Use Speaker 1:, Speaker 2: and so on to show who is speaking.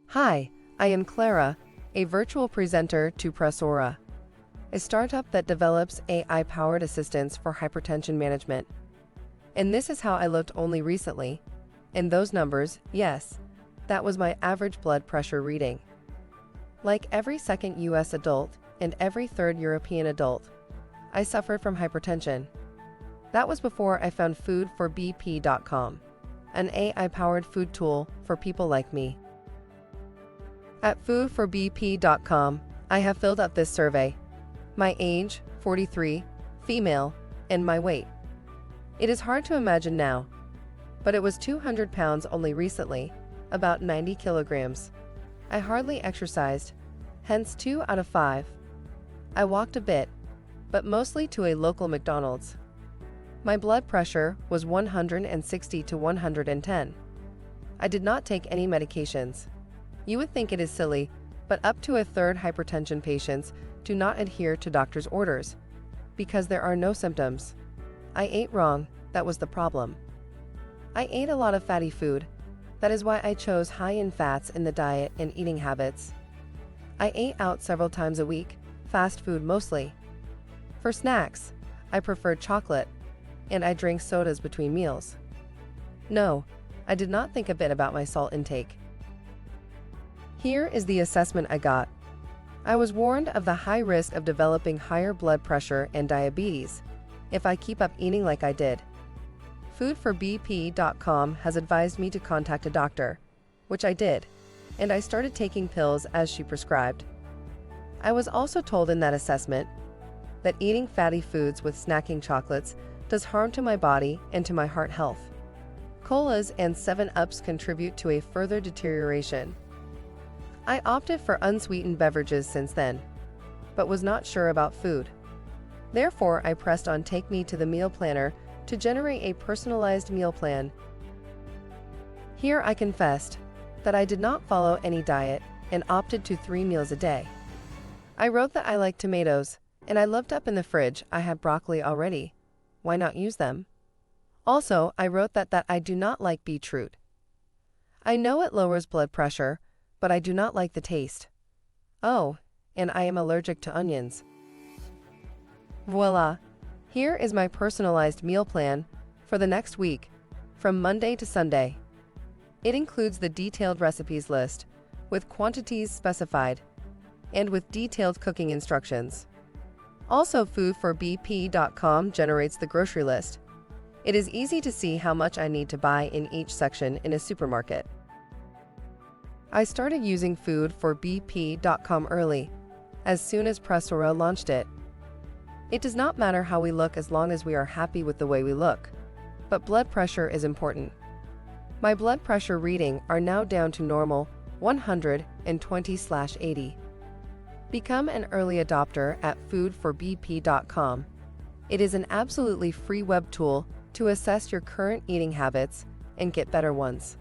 Speaker 1: Hi, I am Clara, a virtual presenter to Pressora, a startup that develops AI-powered assistance for hypertension management. And this is how I looked only recently. And those numbers, yes, that was my average blood pressure reading. Like every second US adult and every third European adult, I suffered from hypertension. That was before I found foodforbp.com, an AI-powered food tool for people like me. At foodforbp.com, I have filled out this survey. My age, 43, female, and my weight. It is hard to imagine now, but it was 200 pounds only recently, about 90 kilograms. I hardly exercised, hence 2 out of 5. I walked a bit, but mostly to a local McDonald's. My blood pressure was 160 to 110. I did not take any medications. You would think it is silly, but up to a third hypertension patients do not adhere to doctor's orders because there are no symptoms. I ate wrong, that was the problem. I ate a lot of fatty food. That is why I chose high in fats in the diet and eating habits. I ate out several times a week, fast food mostly. For snacks, I preferred chocolate, and I drank sodas between meals. No, I did not think a bit about my salt intake. Here is the assessment I got. I was warned of the high risk of developing higher blood pressure and diabetes if I keep up eating like I did. Foodforbp.com has advised me to contact a doctor, which I did, and I started taking pills as she prescribed. I was also told in that assessment that eating fatty foods with snacking chocolates does harm to my body and to my heart health. Colas and 7-Ups contribute to a further deterioration. I opted for unsweetened beverages since then, but was not sure about food. Therefore, I pressed on Take Me to the Meal Planner to generate a personalized meal plan. Here I confessed that I did not follow any diet and opted to 3 meals a day. I wrote that I like tomatoes, and I looked up in the fridge I had broccoli already. Why not use them? Also, I wrote that I do not like beetroot. I know it lowers blood pressure, but I do not like the taste. Oh, and I am allergic to onions. Voila! Here is my personalized meal plan for the next week, from Monday to Sunday. It includes the detailed recipes list, with quantities specified, and with detailed cooking instructions. Also, foodforbp.com generates the grocery list. It is easy to see how much I need to buy in each section in a supermarket. I started using foodforbp.com early, as soon as Pressora launched it. It does not matter how we look as long as we are happy with the way we look, but blood pressure is important. My blood pressure reading are now down to normal 120/80. Become an early adopter at foodforbp.com. It is an absolutely free web tool to assess your current eating habits and get better ones.